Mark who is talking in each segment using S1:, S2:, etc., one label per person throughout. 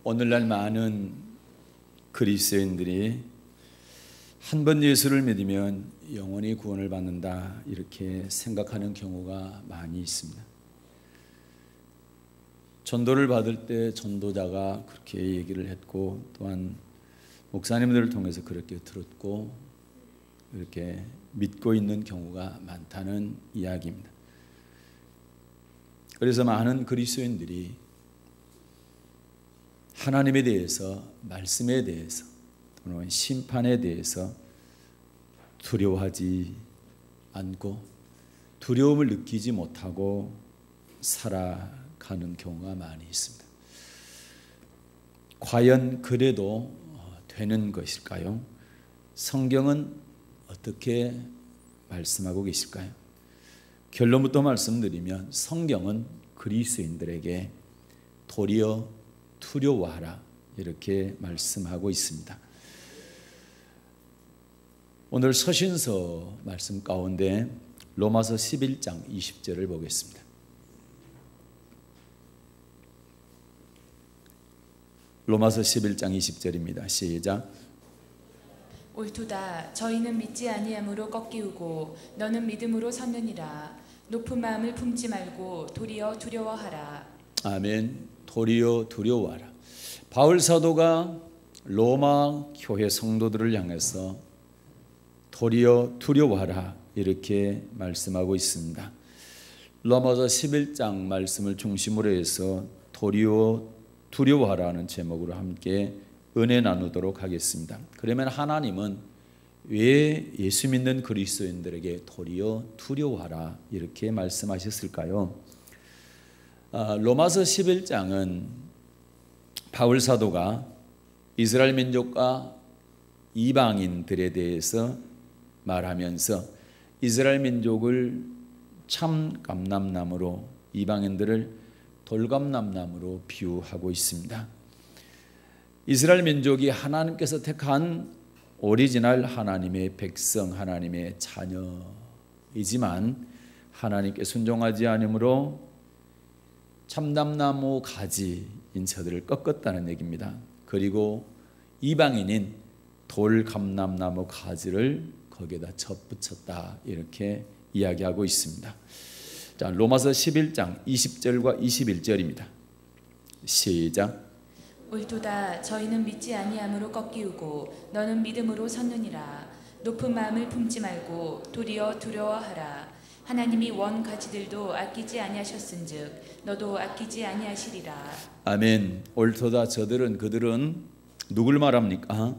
S1: 오늘날 많은 그리스도인들이 한 번 예수를 믿으면 영원히 구원을 받는다 이렇게 생각하는 경우가 많이 있습니다. 전도를 받을 때 전도자가 그렇게 얘기를 했고 또한 목사님들을 통해서 그렇게 들었고 이렇게 믿고 있는 경우가 많다는 이야기입니다. 그래서 많은 그리스도인들이 하나님에 대해서, 말씀에 대해서 또는 심판에 대해서 두려워하지 않고 두려움을 느끼지 못하고 살아가는 경우가 많이 있습니다. 과연 그래도 되는 것일까요? 성경은 어떻게 말씀하고 계실까요? 결론부터 말씀드리면 성경은 그리스도인들에게 도리어 두려워하라 이렇게 말씀하고 있습니다. 오늘 서신서 말씀 가운데 로마서 11장 20절을 보겠습니다. 로마서 11장 20절입니다. 시작.
S2: 옳도다. 저희는 믿지 아니함으로 꺾이우고 너는 믿음으로 섰느니라. 높은 마음을 품지 말고 도리어 두려워하라.
S1: 아멘. 도리어 두려워하라. 바울 사도가 로마 교회 성도들을 향해서 도리어 두려워하라 이렇게 말씀하고 있습니다. 로마서 11장 말씀을 중심으로 해서 도리어 두려워하라는 제목으로 함께 은혜 나누도록 하겠습니다. 그러면 하나님은 왜 예수 믿는 그리스도인들에게 도리어 두려워하라 이렇게 말씀하셨을까요? 로마서 11장은 바울 사도가 이스라엘 민족과 이방인들에 대해서 말하면서 이스라엘 민족을 참감람나무로 이방인들을 돌감람나무로 비유하고 있습니다. 이스라엘 민족이 하나님께서 택한 오리지널 하나님의 백성, 하나님의 자녀이지만 하나님께 순종하지 않으므로 참담나무 가지인 저들을 꺾었다는 얘기입니다. 그리고 이방인인 돌감람나무 가지를 거기에다 접붙였다 이렇게 이야기하고 있습니다. 자, 로마서 11장 20절과 21절입니다. 시작.
S2: 옳도다. 저희는 믿지 아니함으로 꺾이우고 너는 믿음으로 섰느니라. 높은 마음을 품지 말고 도리어 두려워하라. 하나님이 원 가지들도 아끼지 아니하셨은즉 너도 아끼지 아니하시리라.
S1: 아멘. 옳도다. 그들은 누굴 말합니까?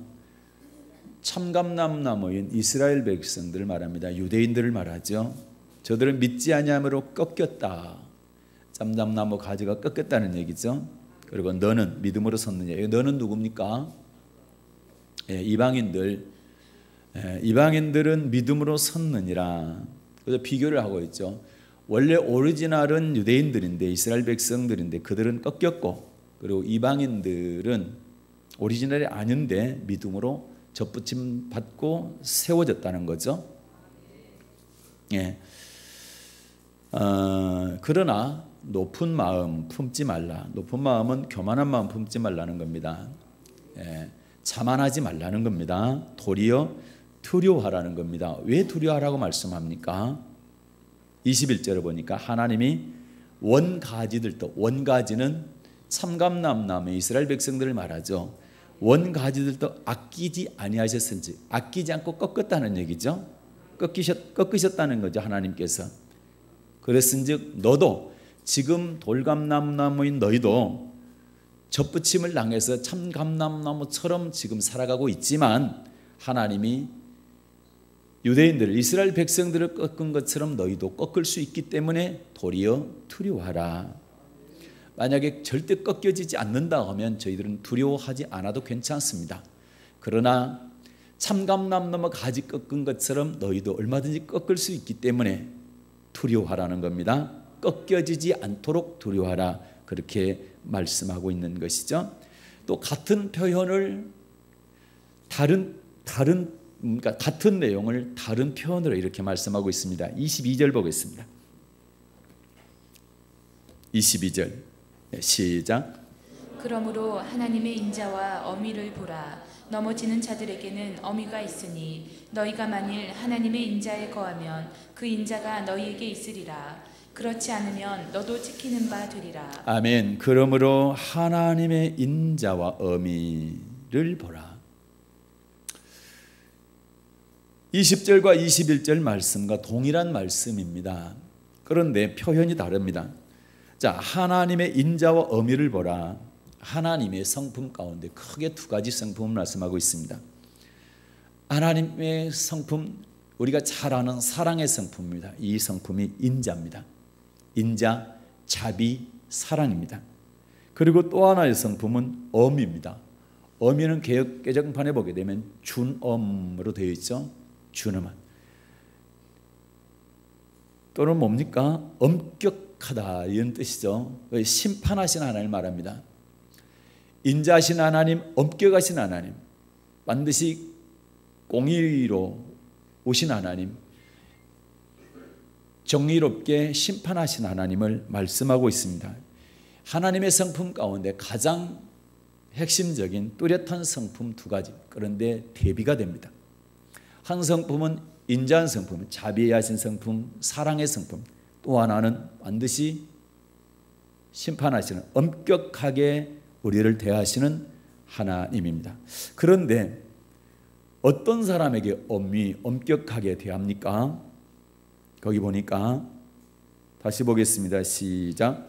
S1: 참감람나무인 이스라엘 백성들을 말합니다. 유대인들을 말하죠. 저들은 믿지 아니함으로 꺾였다. 참감나무 가지가 꺾였다는 얘기죠. 그리고 너는 믿음으로 섰느냐. 너는 누굽니까? 이방인들은 믿음으로 섰느니라. 그래서 비교를 하고 있죠. 원래 오리지널은 유대인들인데 이스라엘 백성들인데 그들은 꺾였고 그리고 이방인들은 오리지널이 아닌데 믿음으로 접붙임 받고 세워졌다는 거죠. 그러나 높은 마음 품지 말라. 높은 마음은 교만한 마음 품지 말라는 겁니다. 자만하지 말라는 겁니다. 도리어 두려워하라는 겁니다. 왜 두려워하라고 말씀합니까? 21절을 보니까 하나님이 원가지들도, 원가지는 참감람나무의 이스라엘 백성들을 말하죠. 원가지들도 아끼지 아니하셨은지, 아끼지 않고 꺾었다는 얘기죠. 꺾으셨다는 거죠. 하나님께서. 그랬은즉 너도 지금 돌감람나무인 너희도 접붙임을 당해서 참감람나무처럼 지금 살아가고 있지만 하나님이 유대인들을 이스라엘 백성들을 꺾은 것처럼 너희도 꺾을 수 있기 때문에 도리어 두려워하라. 만약에 절대 꺾여지지 않는다 하면 저희들은 두려워하지 않아도 괜찮습니다. 그러나 참감람나무 가지 꺾은 것처럼 너희도 얼마든지 꺾을 수 있기 때문에 두려워하라는 겁니다. 꺾여지지 않도록 두려워하라. 그렇게 말씀하고 있는 것이죠. 또 같은 표현을 그러니까 같은 내용을 다른 표현으로 이렇게 말씀하고 있습니다. 22절 보겠습니다. 22절 시작.
S2: 그러므로 하나님의 인자와 어미를 보라. 넘어지는 자들에게는 어미가 있으니 너희가 만일 하나님의 인자에 거하면 그 인자가 너희에게 있으리라. 그렇지 않으면 너도 지키는 바 되리라.
S1: 아멘. 그러므로 하나님의 인자와 어미를 보라. 20절과 21절 말씀과 동일한 말씀입니다. 그런데 표현이 다릅니다. 자, 하나님의 인자와 어미를 보라. 하나님의 성품 가운데 크게 두 가지 성품을 말씀하고 있습니다. 하나님의 성품, 우리가 잘 아는 사랑의 성품입니다. 이 성품이 인자입니다. 인자, 자비, 사랑입니다. 그리고 또 하나의 성품은 어미입니다. 어미는 개정판에 보게 되면 준엄으로 되어 있죠. 준엄한. 또는 뭡니까? 엄격하다 이런 뜻이죠. 심판하신 하나님을 말합니다. 인자하신 하나님, 엄격하신 하나님, 반드시 공의로 오신 하나님, 정의롭게 심판하신 하나님을 말씀하고 있습니다. 하나님의 성품 가운데 가장 핵심적인 뚜렷한 성품 두 가지, 그런데 대비가 됩니다. 한 성품은 인자한 성품, 자비하신 성품, 사랑의 성품. 또 하나는 반드시 심판하시는, 엄격하게 우리를 대하시는 하나님입니다. 그런데 어떤 사람에게 엄격하게 대합니까? 거기 보니까 다시 보겠습니다. 시작.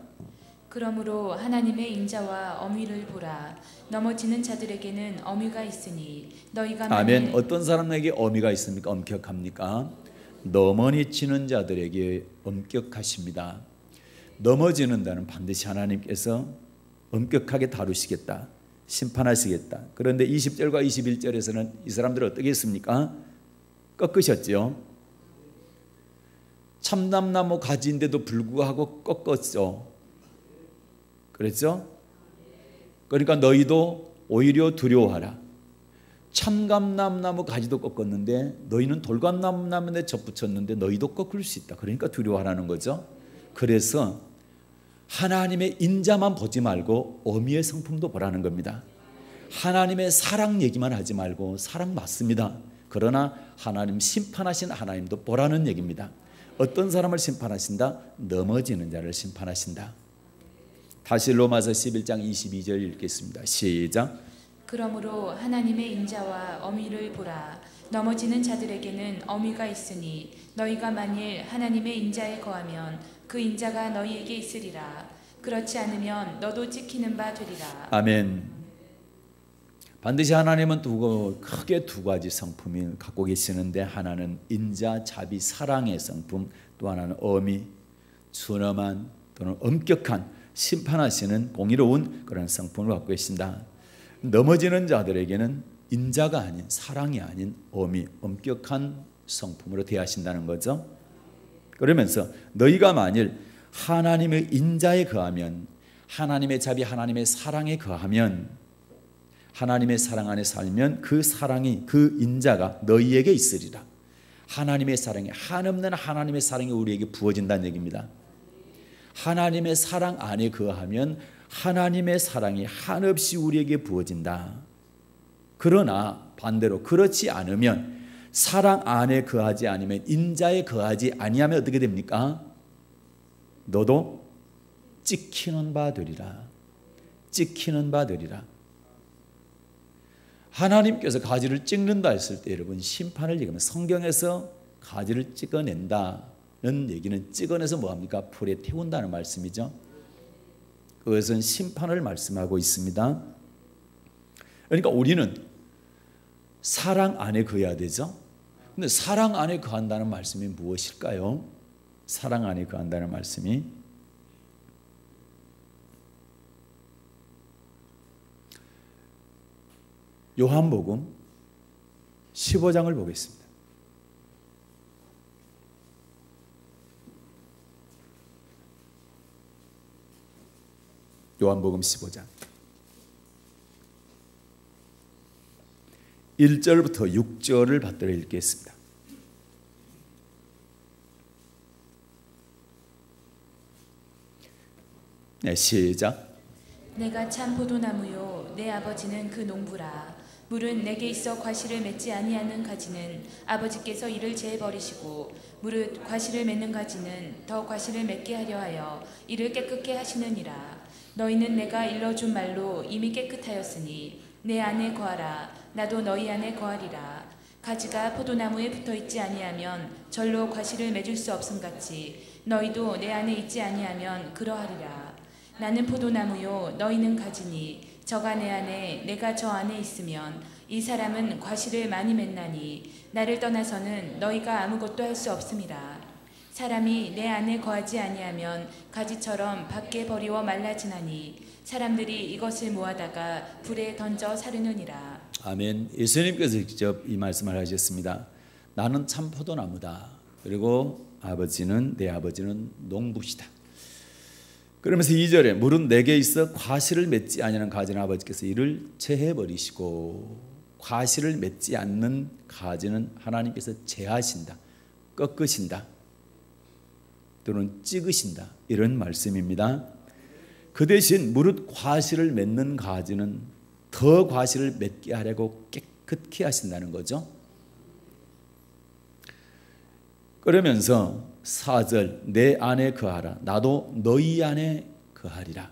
S2: 그러므로 하나님의 인자와 어미를 보라. 넘어지는 자들에게는 어미가 있으니 너희가 만일
S1: 아멘. 어떤 사람에게 어미가 있습니까? 엄격합니까? 넘어지는 자들에게 엄격하십니다. 넘어지는 자는 반드시 하나님께서 엄격하게 다루시겠다, 심판하시겠다. 그런데 20절과 21절에서는 이 사람들은 어떻게 했습니까? 꺾으셨죠. 참담나무 가지인데도 불구하고 꺾었죠. 그랬죠? 그러니까 너희도 오히려 두려워하라. 참감나무 가지도 꺾었는데 너희는 돌감나무에 접붙였는데 너희도 꺾을 수 있다. 그러니까 두려워하라는 거죠. 그래서 하나님의 인자만 보지 말고 어미의 성품도 보라는 겁니다. 하나님의 사랑 얘기만 하지 말고, 사랑 맞습니다. 그러나 하나님 심판하신 하나님도 보라는 얘기입니다. 어떤 사람을 심판하신다? 넘어지는 자를 심판하신다. 다시 로마서 11장 22절 읽겠습니다. 시작.
S2: 그러므로 하나님의 인자와 어미를 보라. 넘어지는 자들에게는 어미가 있으니 너희가 만일 하나님의 인자에 거하면 그 인자가 너희에게 있으리라. 그렇지 않으면 너도 지키는 바 되리라.
S1: 아멘. 반드시 하나님은 크게 두 가지 성품을 갖고 계시는데, 하나는 인자, 자비, 사랑의 성품, 또 하나는 어미, 준엄한 또는 엄격한 심판하시는 공의로운 그런 성품을 갖고 계신다. 넘어지는 자들에게는 인자가 아닌, 사랑이 아닌 어미, 엄격한 성품으로 대하신다는 거죠. 그러면서 너희가 만일 하나님의 인자에 거하면, 하나님의 자비, 하나님의 사랑에 거하면, 하나님의 사랑 안에 살면 그 사랑이, 그 인자가 너희에게 있으리라. 하나님의 사랑이, 한없는 하나님의 사랑이 우리에게 부어진다는 얘기입니다. 하나님의 사랑 안에 거하면 하나님의 사랑이 한없이 우리에게 부어진다. 그러나 반대로 그렇지 않으면, 사랑 안에 거하지 않으면, 인자에 거하지 아니하면 어떻게 됩니까? 너도 찍히는 바 되리라. 찍히는 바 되리라. 하나님께서 가지를 찍는다 했을 때 여러분, 심판을 얘기하면, 성경에서 가지를 찍어낸다는 얘기는 찍어내서 뭐합니까? 불에 태운다는 말씀이죠. 그것은 심판을 말씀하고 있습니다. 그러니까 우리는 사랑 안에 거해야 되죠. 근데 사랑 안에 거한다는 말씀이 무엇일까요? 사랑 안에 거한다는 말씀이 요한복음 15장을 보겠습니다. 요한복음 15장 1절부터 6절을 받들어 읽겠습니다. 네, 시작.
S2: 내가 참 포도나무요 내 아버지는 그 농부라. 물은 내게 있어 과실을 맺지 아니하는 가지는 아버지께서 이를 제해 버리시고 무릇 과실을 맺는 가지는 더 과실을 맺게 하려 하여 이를 깨끗게 하시느니라. 너희는 내가 일러준 말로 이미 깨끗하였으니 내 안에 거하라. 나도 너희 안에 거하리라. 가지가 포도나무에 붙어있지 아니하면 절로 과실을 맺을 수 없음같이 너희도 내 안에 있지 아니하면 그러하리라. 나는 포도나무요 너희는 가지니 저가 내 안에 내가 저 안에 있으면 이 사람은 과실을 많이 맺나니 나를 떠나서는 너희가 아무것도 할 수 없음이라. 사람이 내 안에 거하지 아니하면 가지처럼 밖에 버리워 말라지나니 사람들이 이것을 모아다가 불에 던져 사르느니라.
S1: 아멘. 예수님께서 직접 이 말씀을 하셨습니다. 나는 참 포도나무다. 그리고 내 아버지는 농부시다. 그러면서 2절에 물은 내게 있어 과실을 맺지 아니하는 가지는 아버지께서 이를 제해버리시고, 과실을 맺지 않는 가지는 하나님께서 제하신다, 꺾으신다, 또는 찍으신다, 이런 말씀입니다. 그 대신 무릇 과실을 맺는 가지는 더 과실을 맺게 하려고 깨끗게 하신다는 거죠. 그러면서 4절 내 안에 거하라. 나도 너희 안에 거하리라.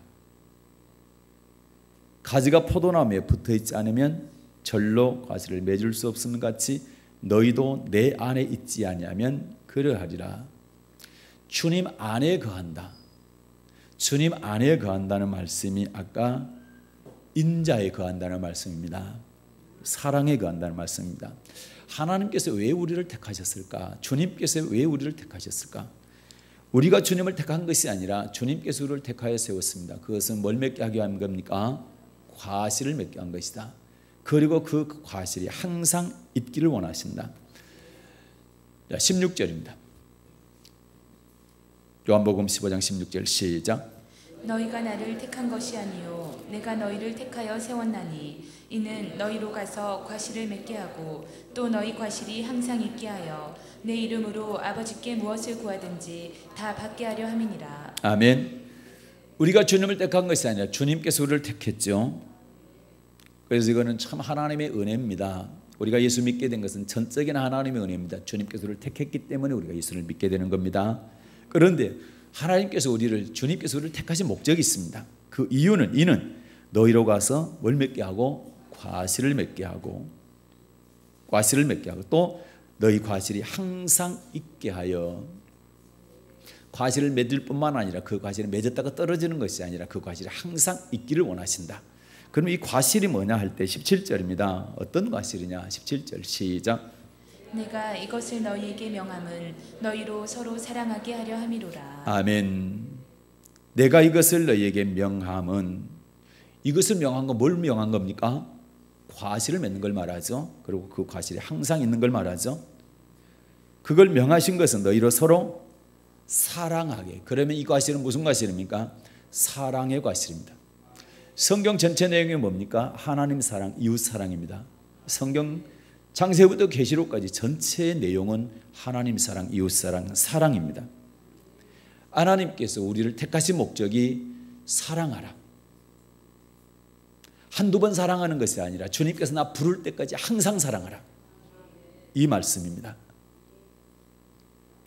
S1: 가지가 포도나무에 붙어있지 않으면 절로 과실을 맺을 수 없음 같이 너희도 내 안에 있지 아니하면 그러하리라. 주님 안에 거한다. 주님 안에 거한다는 말씀이 아까 인자에 거한다는 말씀입니다. 사랑에 거한다는 말씀입니다. 하나님께서 왜 우리를 택하셨을까? 주님께서 왜 우리를 택하셨을까? 우리가 주님을 택한 것이 아니라 주님께서 우리를 택하여 세웠습니다. 그것은 뭘 맺게 하게 한 겁니까? 과실을 맺게 한 것이다. 그리고 그 과실이 항상 있기를 원하신다. 16절입니다. 요한복음 15장 16절 시작.
S2: 너희가 나를 택한 것이 아니요 내가 너희를 택하여 세웠나니 이는 너희로 가서 과실을 맺게 하고 또 너희 과실이 항상 있게 하여 내 이름으로 아버지께 무엇을 구하든지 다 받게 하려 함이니라.
S1: 아멘. 우리가 주님을 택한 것이 아니라 주님께서 우리를 택했죠. 그래서 이거는 참 하나님의 은혜입니다. 우리가 예수 믿게 된 것은 전적인 하나님의 은혜입니다. 주님께서 우리를 택했기 때문에 우리가 예수를 믿게 되는 겁니다. 그런데 하나님께서 주님께서 우리를 택하신 목적이 있습니다. 그 이유는 너희로 가서 뭘 맺게 하고 과실을 맺게 하고 또 너희 과실이 항상 있게 하여, 과실을 맺을 뿐만 아니라 그 과실이 맺었다가 떨어지는 것이 아니라 그 과실이 항상 있기를 원하신다. 그럼 이 과실이 뭐냐 할 때 17절입니다. 어떤 과실이냐? 17절 시작.
S2: 내가 이것을 너희에게 명함은 너희로 서로 사랑하게 하려 함이로라.
S1: 아멘. 내가 이것을 너희에게 명함은, 이것을 명한 건 뭘 명한 겁니까? 과실을 맺는 걸 말하죠. 그리고 그 과실이 항상 있는 걸 말하죠. 그걸 명하신 것은 너희로 서로 사랑하게. 그러면 이 과실은 무슨 과실입니까? 사랑의 과실입니다. 성경 전체 내용이 뭡니까? 하나님 사랑, 이웃 사랑입니다. 성경 창세부터 계시록까지 전체의 내용은 하나님 사랑, 이웃 사랑, 사랑입니다. 하나님께서 우리를 택하신 목적이 사랑하라. 한두 번 사랑하는 것이 아니라 주님께서 나 부를 때까지 항상 사랑하라. 이 말씀입니다.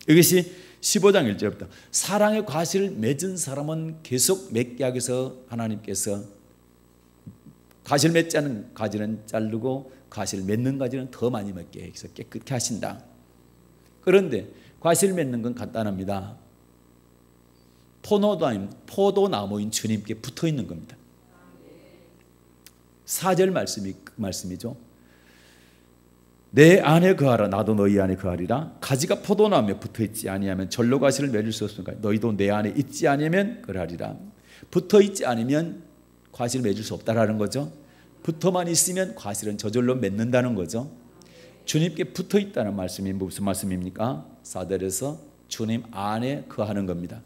S1: 이것이 15장 1절부터 사랑의 과실을 맺은 사람은 계속 맺게 하기 위해서 하나님께서 과실 맺지 않은 가지는 자르고 과실 맺는 가지는 더 많이 맺게 해서 깨끗게 하신다. 그런데 과실 맺는 건 간단합니다. 포도나무인 주님께 붙어 있는 겁니다. 4절 말씀이죠. 내 안에 거하라. 나도 너희 안에 거하리라. 가지가 포도나무에 붙어 있지 아니하면 절로 과실을 맺을 수 없으니까 너희도 내 안에 있지 아니하면 그러하리라. 붙어 있지 않으면 과실을 맺을 수 없다라는 거죠. 붙어만 있으면 과실은 저절로 맺는다는 거죠. 주님께 붙어 있다는 말씀이 무슨 말씀입니까? 4절에서 주님 안에 거하는 겁니다.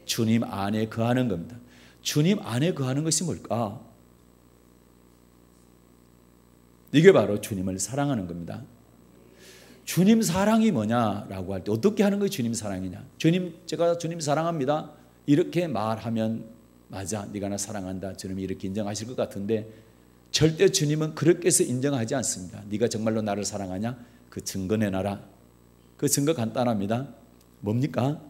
S1: 주님 안에 거하는 겁니다. 주님 안에 거하는 것이 뭘까? 이게 바로 주님을 사랑하는 겁니다. 주님 사랑이 뭐냐라고 할 때 어떻게 하는 것이 주님 사랑이냐? 제가 주님 사랑합니다. 이렇게 말하면 맞아, 네가 나 사랑한다. 주님이 이렇게 인정하실 것 같은데 절대 주님은 그렇게 해서 인정하지 않습니다. 네가 정말로 나를 사랑하냐? 그 증거 내놔라. 그 증거 간단합니다. 뭡니까?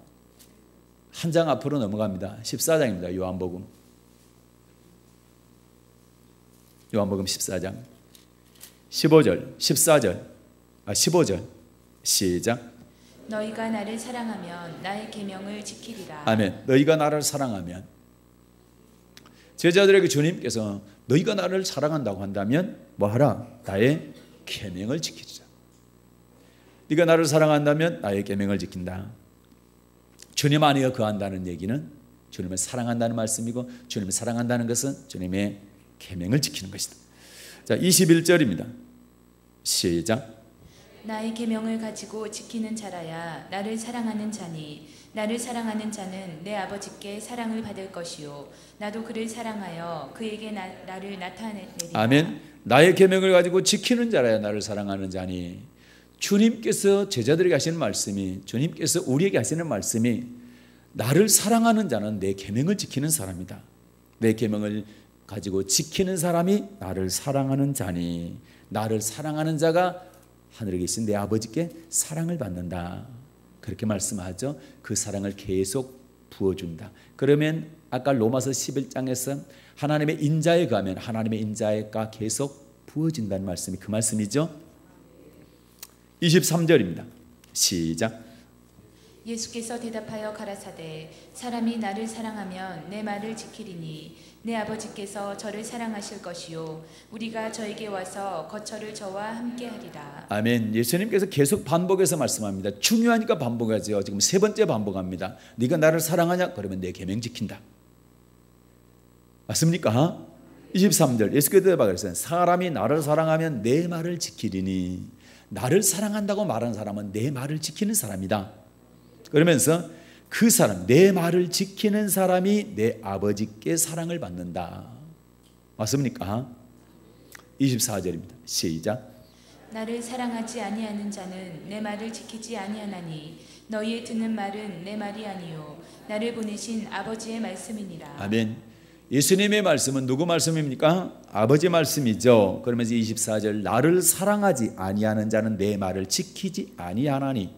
S1: 한 장 앞으로 넘어갑니다. 14장입니다. 요한복음 14장 15절 15절 시작.
S2: 너희가 나를 사랑하면 나의 계명을 지키리라.
S1: 아멘. 너희가 나를 사랑하면, 제자들에게 주님께서 너희가 나를 사랑한다고 한다면 뭐하라? 나의 계명을 지키자. 네가 나를 사랑한다면 나의 계명을 지킨다. 주님 안에 거한다는 얘기는 주님을 사랑한다는 말씀이고, 주님을 사랑한다는 것은 주님의 계명을 지키는 것이다. 자, 21절입니다. 시작.
S2: 나의 계명을 가지고 지키는 자라야 나를 사랑하는 자니 나를 사랑하는 자는 내 아버지께 사랑을 받을 것이요 나도 그를 사랑하여 그에게 나를 나타내리라.
S1: 아멘. 나의 계명을 가지고 지키는 자라야 나를 사랑하는 자니, 주님께서 제자들에게 하시는 말씀이, 주님께서 우리에게 하시는 말씀이, 나를 사랑하는 자는 내 계명을 지키는 사람이다. 내 계명을 가지고 지키는 사람이 나를 사랑하는 자니, 나를 사랑하는 자가 하늘에 계신 내 아버지께 사랑을 받는다. 그렇게 말씀하죠. 그 사랑을 계속 부어준다. 그러면 아까 로마서 11장에서 하나님의 인자에 가면 하나님의 인자가 계속 부어진다는 말씀이 그 말씀이죠. 23절입니다. 시작.
S2: 예수께서 대답하여 가라사대 사람이 나를 사랑하면 내 말을 지키리니 내 아버지께서 저를 사랑하실 것이요 우리가 저에게 와서 거처를 저와 함께 하리라.
S1: 아멘. 예수님께서 계속 반복해서 말씀합니다. 중요하니까 반복하죠. 지금 세 번째 반복합니다. 네가 나를 사랑하냐? 그러면 내 계명 지킨다. 맞습니까? 23절 예수께서 대답하셨어요. 사람이 나를 사랑하면 내 말을 지키리니, 나를 사랑한다고 말하는 사람은 내 말을 지키는 사람이다. 그러면서 그 사람, 내 말을 지키는 사람이 내 아버지께 사랑을 받는다. 맞습니까? 24절입니다. 시작.
S2: 나를 사랑하지 아니하는 자는 내 말을 지키지 아니하나니 너희의 듣는 말은 내 말이 아니요 나를 보내신 아버지의 말씀이니라.
S1: 아멘. 예수님의 말씀은 누구 말씀입니까? 아버지 말씀이죠. 그러면서 24절 나를 사랑하지 아니하는 자는 내 말을 지키지 아니하나니,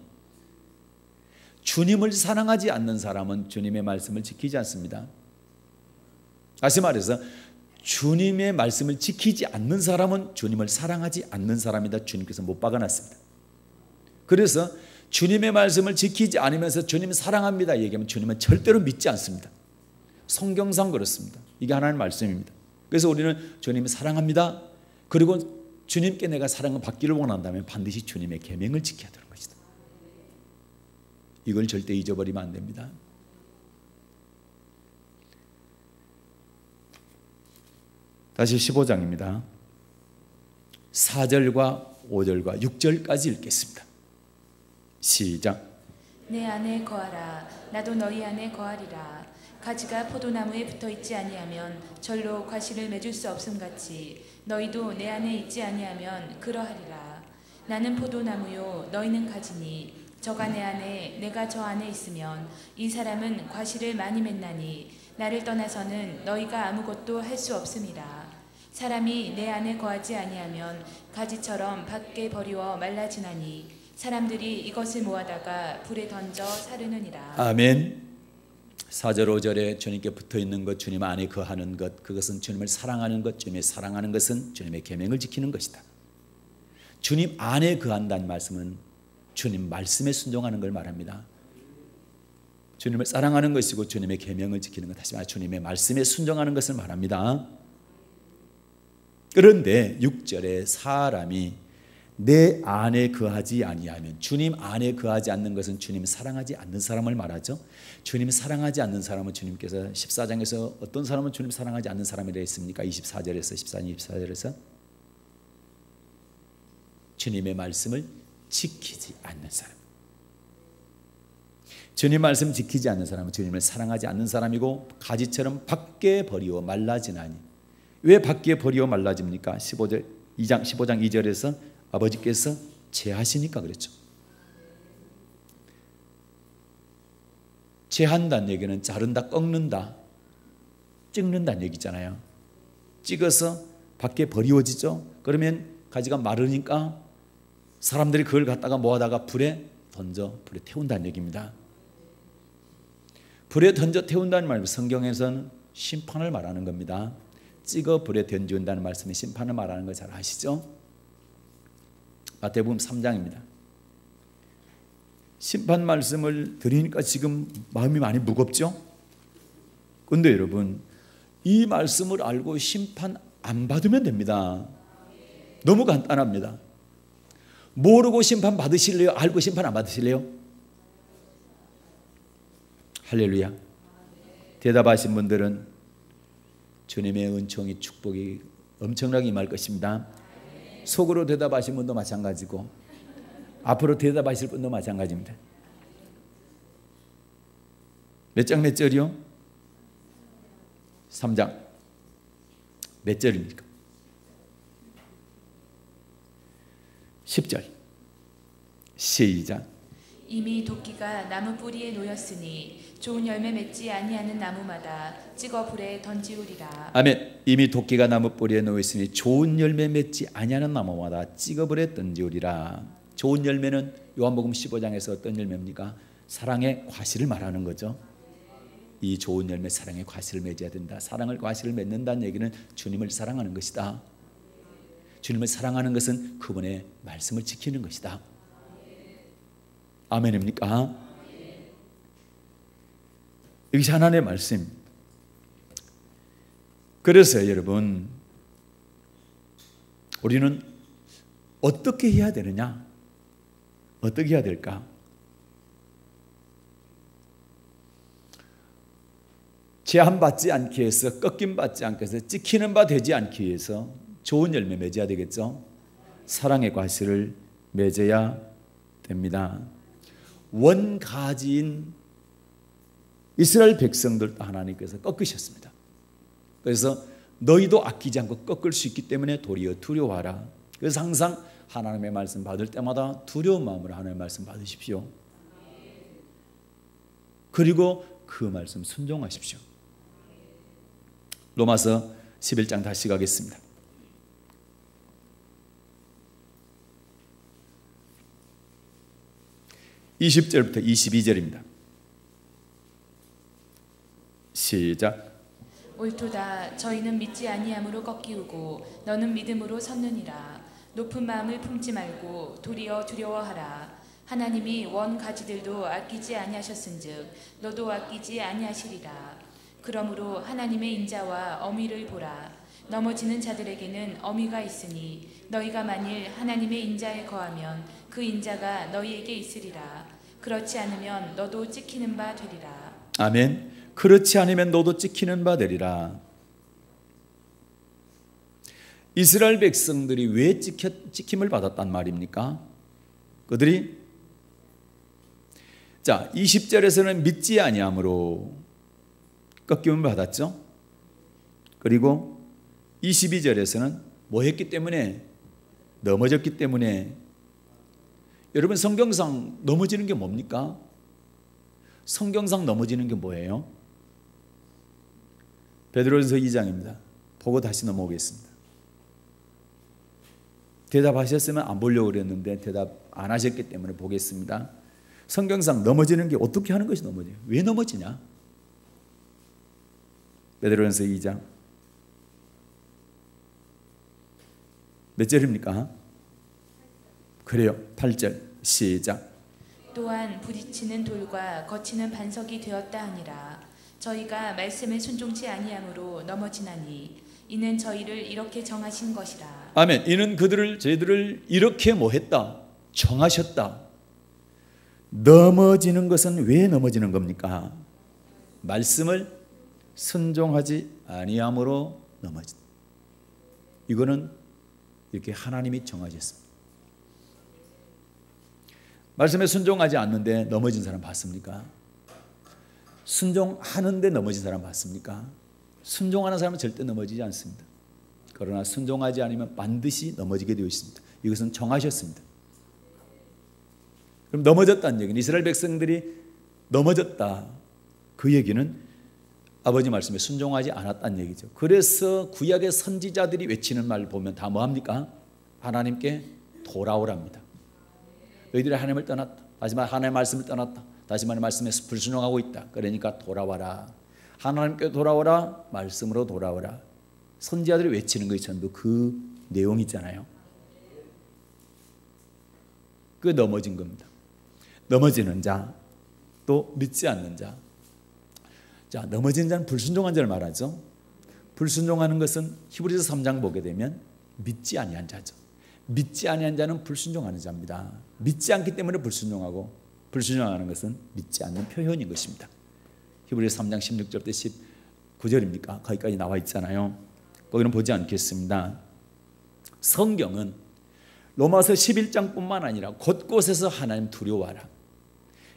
S1: 주님을 사랑하지 않는 사람은 주님의 말씀을 지키지 않습니다. 다시 말해서 주님의 말씀을 지키지 않는 사람은 주님을 사랑하지 않는 사람이다. 주님께서 못 박아놨습니다. 그래서 주님의 말씀을 지키지 않으면서 주님 사랑합니다 얘기하면 주님은 절대로 믿지 않습니다. 성경상 그렇습니다. 이게 하나님의 말씀입니다. 그래서 우리는 주님을 사랑합니다. 그리고 주님께 내가 사랑을 받기를 원한다면 반드시 주님의 계명을 지켜야 되는 것이다. 이걸 절대 잊어버리면 안 됩니다. 다시 15장입니다. 4절과 5절과 6절까지 읽겠습니다. 시작.
S2: 내 안에 거하라 나도 너희 안에 거하리라. 가지가 포도나무에 붙어있지 아니하면 절로 과실을 맺을 수 없음같이 너희도 내 안에 있지 아니하면 그러하리라. 나는 포도나무요 너희는 가지니 저가 내 안에 내가 저 안에 있으면 이 사람은 과실을 많이 맺나니 나를 떠나서는 너희가 아무것도 할 수 없음이라. 사람이 내 안에 거하지 아니하면 가지처럼 밖에 버리워 말라지나니 사람들이 이것을 모아다가 불에 던져 사르느니라.
S1: 아멘. 4절 5절에 주님께 붙어있는 것, 주님 안에 거하는 것, 그것은 주님을 사랑하는 것, 주님의 사랑하는 것은 주님의 계명을 지키는 것이다. 주님 안에 거한다는 말씀은 주님 말씀에 순종하는 걸 말합니다. 주님을 사랑하는 것이고 주님의 계명을 지키는 것, 다시 말해 주님의 말씀에 순종하는 것을 말합니다. 그런데 6절에 사람이 내 안에 거하지 아니하면, 주님 안에 거하지 않는 것은 주님을 사랑하지 않는 사람을 말하죠. 주님을 사랑하지 않는 사람은 주님께서 14장에서 어떤 사람은 주님 사랑하지 않는 사람이라 했습니까? 24절에서 14장 24절에서 주님의 말씀을 지키지 않는 사람. 주님 말씀 지키지 않는 사람은 주님을 사랑하지 않는 사람이고 가지처럼 밖에 버리워 말라지나니. 왜 밖에 버리워 말라집니까? 15장 2절에서 아버지께서 제하시니까 그랬죠. 제한다는 얘기는 자른다, 꺾는다. 찍는다는 얘기잖아요. 찍어서 밖에 버리워지죠. 그러면 가지가 마르니까 사람들이 그걸 갖다가 모아다가 불에 태운다는 얘기입니다. 불에 던져 태운다는 말은 성경에서는 심판을 말하는 겁니다. 찍어 불에 던진다는 말씀이 심판을 말하는 거 잘 아시죠? 마태복음 3장입니다. 심판 말씀을 드리니까 지금 마음이 많이 무겁죠? 근데 여러분, 이 말씀을 알고 심판 안 받으면 됩니다. 너무 간단합니다. 모르고 심판 받으실래요? 알고 심판 안 받으실래요? 할렐루야. 대답하신 분들은 주님의 은총이 축복이 엄청나게 임할 것입니다. 속으로 대답하신 분도 마찬가지고 앞으로 대답하실 분도 마찬가지입니다. 몇 장 몇 절이요? 3장. 몇 절입니까? 10절. 시작.
S2: 이미 도끼가 나무 뿌리에 놓였으니 좋은 열매 맺지 아니하는 나무마다 찍어 불에 던지우리라.
S1: 아멘. 이미 도끼가 나무 뿌리에 놓였으니 좋은 열매 맺지 아니하는 나무마다 찍어 불에 던지우리라. 좋은 열매는 요한복음 15장에서 어떤 열매입니까? 사랑의 과실을 말하는 거죠. 이 좋은 열매, 사랑의 과실을 맺어야 된다. 사랑을 과실을 맺는다는 얘기는 주님을 사랑하는 것이다. 주님을 사랑하는 것은 그분의 말씀을 지키는 것이다. 아멘입니까? 이것이 하나님의 말씀. 그래서 여러분, 우리는 어떻게 해야 되느냐? 어떻게 해야 될까? 제한받지 않기 위해서, 꺾임받지 않기 위해서, 찍히는 바 되지 않기 위해서 좋은 열매 맺어야 되겠죠. 사랑의 과실을 맺어야 됩니다. 원가지인 이스라엘 백성들도 하나님께서 꺾으셨습니다. 그래서 너희도 아끼지 않고 꺾을 수 있기 때문에 도리어 두려워하라. 그래서 항상 하나님의 말씀 받을 때마다 두려운 마음으로 하나님의 말씀 받으십시오. 그리고 그 말씀 순종하십시오. 로마서 11장 다시 가겠습니다. 20절부터 22절입니다. 시작.
S2: 옳도다. 저희는 믿지 아니함으로 꺾이우고 너는 믿음으로 섰느니라. 높은 마음을 품지 말고 도리어 두려워하라. 하나님이 원 가지들도 아끼지 아니하셨은즉 너도 아끼지 아니하시리라. 그러므로 하나님의 인자와 어미를 보라. 넘어지는 자들에게는 어미가 있으니 너희가 만일 하나님의 인자에 거하면 그 인자가 너희에게 있으리라. 그렇지 않으면 너도 찍히는 바 되리라.
S1: 아멘. 그렇지 않으면 너도 찍히는 바 되리라. 이스라엘 백성들이 왜 찍힘을 받았단 말입니까? 그들이 20절에서는 믿지 아니함으로 꺾임을 받았죠. 그리고 22절에서는 뭐 했기 때문에? 넘어졌기 때문에. 여러분, 성경상 넘어지는 게 뭡니까? 성경상 넘어지는 게 뭐예요? 베드로전서 2장입니다. 보고 다시 넘어오겠습니다. 대답하셨으면 안 보려고 그랬는데 대답 안 하셨기 때문에 보겠습니다. 성경상 넘어지는 게 어떻게 하는 것이 넘어져요? 왜 넘어지냐? 베드로전서 2장 몇 절입니까? 그래요. 8절 시작.
S2: 또한 부딪히는 돌과 거치는 반석이 되었다 하니라. 저희가 말씀에 순종치 아니함으로 넘어지나니 이는 저희를 이렇게 정하신 것이라.
S1: 아멘. 이는 저희들을 이렇게 뭐 했다? 정하셨다. 넘어지는 것은 왜 넘어지는 겁니까? 말씀을 순종하지 아니함으로 넘어진다. 이거는 이렇게 하나님이 정하셨습니다. 말씀에 순종하지 않는데 넘어진 사람 봤습니까? 순종하는데 넘어진 사람 봤습니까? 순종하는 사람은 절대 넘어지지 않습니다. 그러나 순종하지 않으면 반드시 넘어지게 되어 있습니다. 이것은 정하셨습니다. 그럼 넘어졌다는 얘기는 이스라엘 백성들이 넘어졌다. 그 얘기는 아버지 말씀에 순종하지 않았다는 얘기죠. 그래서 구약의 선지자들이 외치는 말을 보면 다 뭐합니까? 하나님께 돌아오랍니다. 너희들이 하나님을 떠났다. 다시 말해 하나님의 말씀을 떠났다. 다시 말해 말씀에 불순종하고 있다. 그러니까 돌아와라. 하나님께 돌아오라. 말씀으로 돌아오라. 선지자들이 외치는 것이 전부 그 내용이잖아요. 그 넘어진 겁니다. 넘어지는 자, 또 믿지 않는 자. 자, 넘어진 자는 불순종한 자를 말하죠. 불순종하는 것은 히브리서 3장 보게 되면 믿지 아니한 자죠. 믿지 아니한 자는 불순종하는 자입니다. 믿지 않기 때문에 불순종하고, 불순종하는 것은 믿지 않는 표현인 것입니다. 히브리서 3장 16절부터 19절입니까? 거기까지 나와 있잖아요. 거기는 보지 않겠습니다. 성경은 로마서 11장뿐만 아니라 곳곳에서 하나님 두려워하라.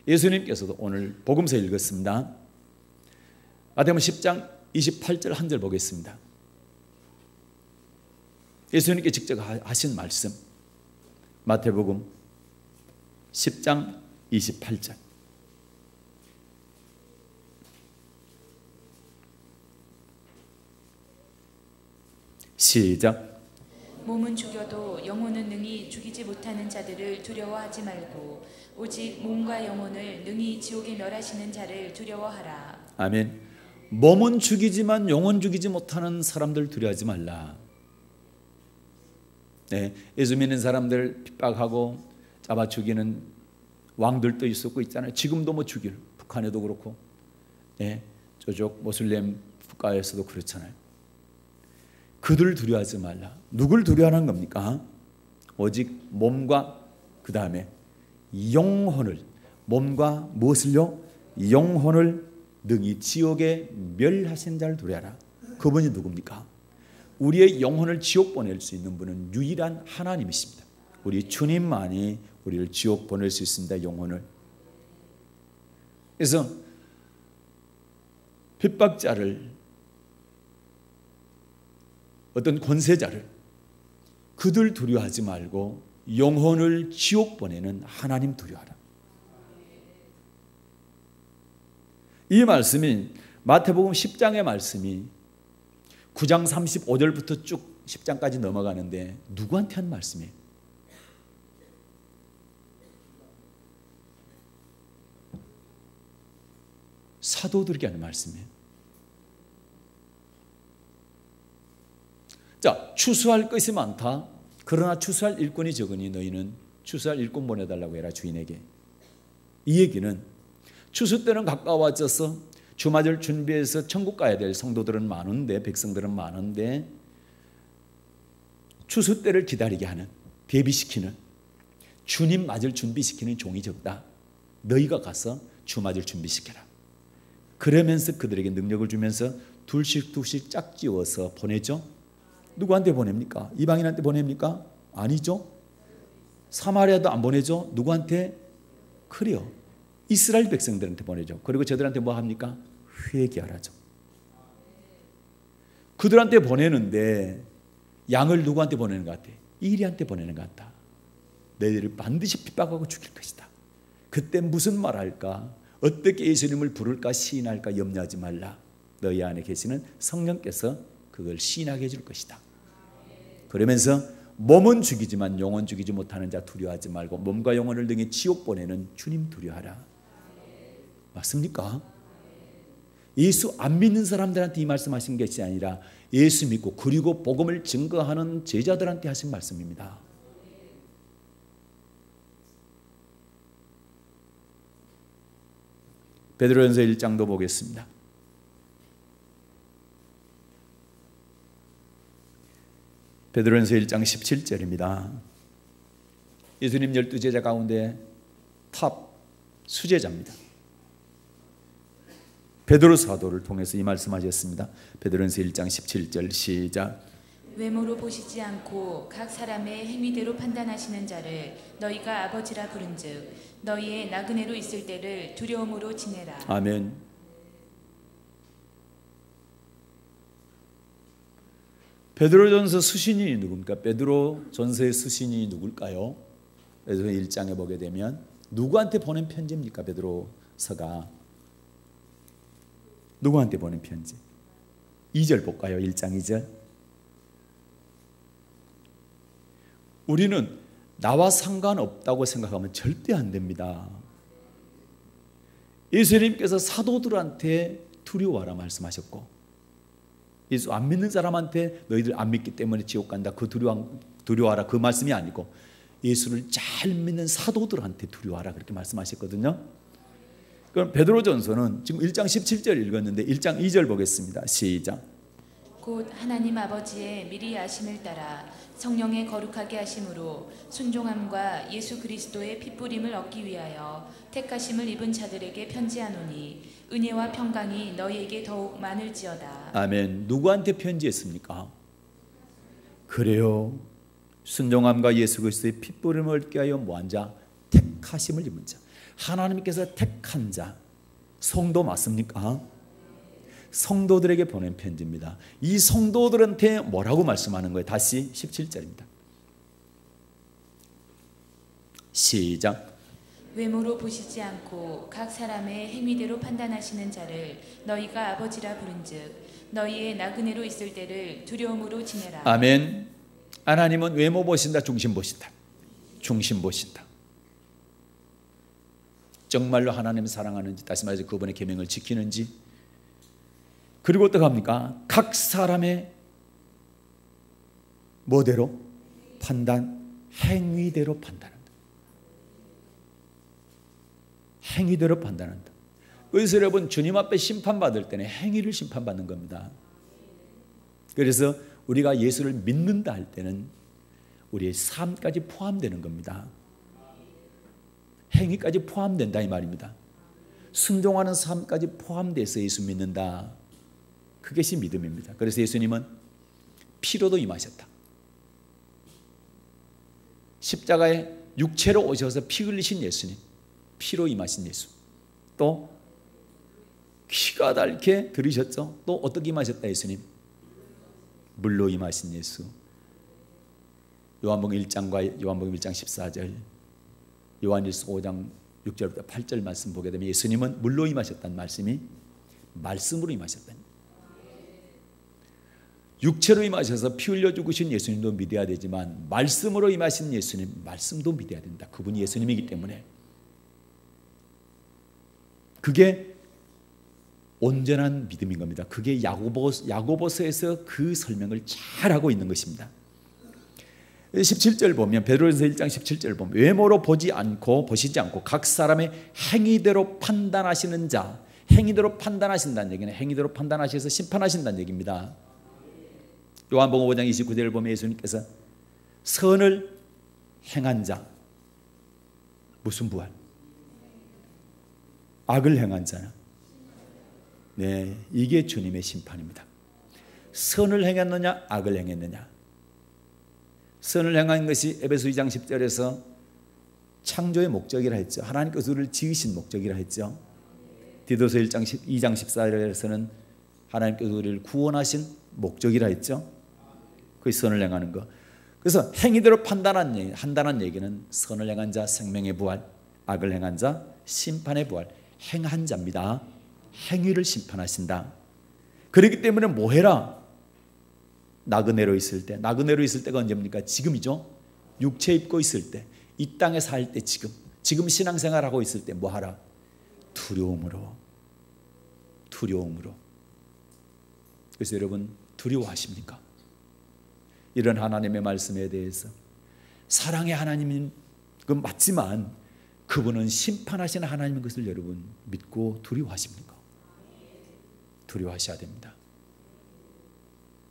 S1: 예수님께서도 오늘 복음서 읽었습니다. 마태복음 10장 28절 한 절 보겠습니다. 예수님께 직접 하신 말씀, 마태복음 10장 28절. 시작.
S2: 몸은 죽여도 영혼은 능히 죽이지 못하는 자들을 두려워하지 말고 오직 몸과 영혼을 능히 지옥에 멸하시는 자를 두려워하라.
S1: 아멘. 몸은 죽이지만 영혼 죽이지 못하는 사람들 두려워하지 말라. 네, 예수 믿는 사람들 핍박하고 잡아 죽이는 왕들도 있었고 있잖아요. 지금도 뭐 죽일, 북한에도 그렇고, 네, 저쪽 모슬렘 국가에서도 그렇잖아요. 그들 두려워하지 말라. 누굴 두려워하는 겁니까? 오직 몸과 그 다음에 영혼을, 몸과 무엇을요? 영혼을 능히 지옥에 멸하신 자를 두려워하라. 그분이 누굽니까? 우리의 영혼을 지옥 보낼 수 있는 분은 유일한 하나님이십니다. 우리 주님만이 우리를 지옥 보낼 수 있습니다. 영혼을. 그래서 핍박자를, 어떤 권세자를, 그들 두려워하지 말고 영혼을 지옥 보내는 하나님 두려워하라. 이 말씀이 마태복음 10장의 말씀이 9장 35절부터 쭉 10장까지 넘어가는데 누구한테 한 말씀이에요? 사도들에게 하는 말씀이에요. 자, 추수할 것이 많다. 그러나 추수할 일꾼이 적으니 너희는 추수할 일꾼 보내달라고 해라, 주인에게. 이 얘기는 추수 때는 가까워져서 주맞을 준비해서 천국 가야 될 성도들은 많은데, 백성들은 많은데 추수 때를 기다리게 하는, 대비시키는, 주님 맞을 준비시키는 종이 적다. 너희가 가서 주 맞을 준비시켜라. 그러면서 그들에게 능력을 주면서 둘씩 짝지어서 보내죠. 누구한테 보냅니까? 이방인한테 보냅니까? 아니죠. 사마리아도 안 보내죠. 누구한테? 그래요, 이스라엘 백성들한테 보내죠. 그리고 저들한테 뭐 합니까? 회개하라죠. 그들한테 보내는데 양을 누구한테 보내는 것 같아? 이리한테 보내는 것 같다. 너희들을 반드시 핍박하고 죽일 것이다. 그때 무슨 말할까? 어떻게 예수님을 부를까, 시인할까 염려하지 말라. 너희 안에 계시는 성령께서 그걸 시인하게 해줄 것이다. 그러면서 몸은 죽이지만 영혼 죽이지 못하는 자 두려워하지 말고 몸과 영혼을 능히 지옥 보내는 주님 두려워하라. 맞습니까? 예수 안 믿는 사람들한테 이 말씀하신 것이 아니라 예수 믿고 그리고 복음을 증거하는 제자들한테 하신 말씀입니다. 베드로전서 1장도 보겠습니다. 베드로전서 1장 17절입니다. 예수님 12제자 가운데 탑 수제자입니다. 베드로 사도를 통해서 이 말씀하셨습니다. 베드로전서 1장 17절 시작.
S2: 외모로 보시지 않고 각 사람의 행위대로 판단하시는 자를 너희가 아버지라 부른즉 너희의 나그네로 있을 때를 두려움으로 지내라.
S1: 아멘. 베드로전서 수신이 누굽니까? 베드로전서의 수신이 누굴까요? 그래서 1장에 보게 되면 누구한테 보낸 편지입니까? 베드로서가 누구한테 보낸 편지? 2절 볼까요? 1장 2절. 우리는 나와 상관없다고 생각하면 절대 안 됩니다. 예수님께서 사도들한테 두려워하라 말씀하셨고, 예수 안 믿는 사람한테 너희들 안 믿기 때문에 지옥 간다, 그 두려워하라 그 말씀이 아니고 예수를 잘 믿는 사도들한테 두려워하라 그렇게 말씀하셨거든요. 그럼 베드로전서는 지금 1장 17절 읽었는데 1장 2절 보겠습니다. 시작.
S2: 곧 하나님 아버지의 미리 아심을 따라 성령의 거룩하게 하심으로 순종함과 예수 그리스도의 핏부림을 얻기 위하여 택하심을 입은 자들에게 편지하노니 은혜와 평강이 너희에게 더욱 많을지어다.
S1: 아멘. 누구한테 편지했습니까? 그래요. 순종함과 예수 그리스도의 핏부림을 얻게 하여 뭐한 자? 택하심을 입은 자. 하나님께서 택한 자, 성도 맞습니까? 성도들에게 보낸 편지입니다. 이 성도들한테 뭐라고 말씀하는 거예요? 다시 17절입니다. 시작.
S2: 외모로 보시지 않고 각 사람의 행위대로 판단하시는 자를 너희가 아버지라 부른즉 너희의 나그네로 있을 때를 두려움으로 지내라.
S1: 아멘. 하나님은 외모 보신다, 중심 보신다. 중심 보신다. 정말로 하나님을 사랑하는지, 다시 말해서 그분의 계명을 지키는지, 그리고 어떻게 합니까? 각 사람의 뭐대로? 행위대로 판단한다. 행위대로 판단한다. 그래서 여러분, 주님 앞에 심판받을 때는 행위를 심판받는 겁니다. 그래서 우리가 예수를 믿는다 할 때는 우리의 삶까지 포함되는 겁니다. 행위까지 포함된다 이 말입니다. 순종하는 삶까지 포함돼서 예수 믿는다. 그것이 믿음입니다. 그래서 예수님은 피로도 임하셨다. 십자가에 육체로 오셔서 피 흘리신 예수님, 피로 임하신 예수. 또 피가 닳게 들으셨죠. 또 어떻게 임하셨다 예수님? 물로 임하신 예수. 요한복음 1장과 요한복음 1장 14절, 요한일서 5장 6절부터 8절 말씀 보게 되면 예수님은 물로 임하셨다는 말씀이 말씀으로 임하셨다는, 육체로 임하셔서 피 흘려 죽으신 예수님도 믿어야 되지만 말씀으로 임하신 예수님, 말씀도 믿어야 된다. 그분이 예수님이기 때문에. 그게 온전한 믿음인 겁니다. 그게 야고보서에서 그 설명을 잘하고 있는 것입니다. 17절 보면, 베드로전서 1장 17절 보면 외모로 보시지 않고 각 사람의 행위대로 판단하시는 자, 행위대로 판단하신다는 얘기는 행위대로 판단하셔서 심판하신다는 얘기입니다. 요한복음 5장 29절을 보면 예수님께서 선을 행한 자, 무슨 부활? 악을 행한 자는, 네, 이게 주님의 심판입니다. 선을 행했느냐 악을 행했느냐. 선을 행한 것이 에베소 2장 10절에서 창조의 목적이라 했죠. 하나님께서 우리를 지으신 목적이라 했죠. 디도서 2장 14절에서는 하나님께서 우리를 구원하신 목적이라 했죠. 그 선을 행하는 것. 그래서 행위대로 판단한다는 얘기는 선을 행한 자 생명의 부활, 악을 행한 자 심판의 부활, 행한 자입니다. 행위를 심판하신다. 그렇기 때문에 뭐 해라? 나그네로 있을 때, 나그네로 있을 때가 언제입니까? 지금이죠. 육체 입고 있을 때, 이 땅에 살 때, 지금 신앙생활하고 있을 때 뭐 하라? 두려움으로. 그래서 여러분 두려워하십니까? 이런 하나님의 말씀에 대해서. 사랑의 하나님인 건 맞지만 그분은 심판하시는 하나님인 것을 여러분 믿고 두려워하십니까? 두려워하셔야 됩니다.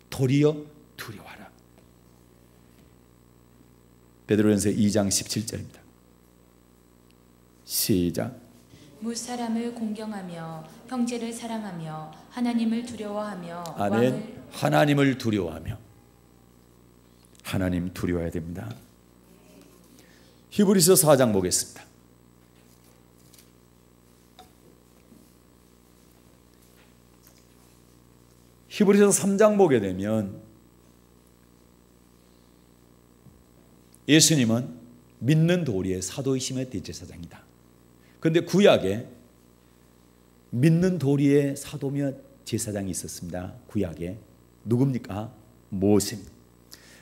S1: 도리어 두려워하라. 베드로전서 2장 17절입니다. 시작.
S2: 무사람을 공경하며 형제를 사랑하며 하나님을 두려워하며
S1: 아멘. 하나님을 두려워하며. 하나님 두려워해야 됩니다. 히브리서 4장 보겠습니다. 히브리서 3장 보게 되면 예수님은 믿는 도리의 사도이심의 대제사장이다. 그런데 구약에 믿는 도리의 사도며 제사장이 있었습니다. 구약에. 누굽니까? 모세.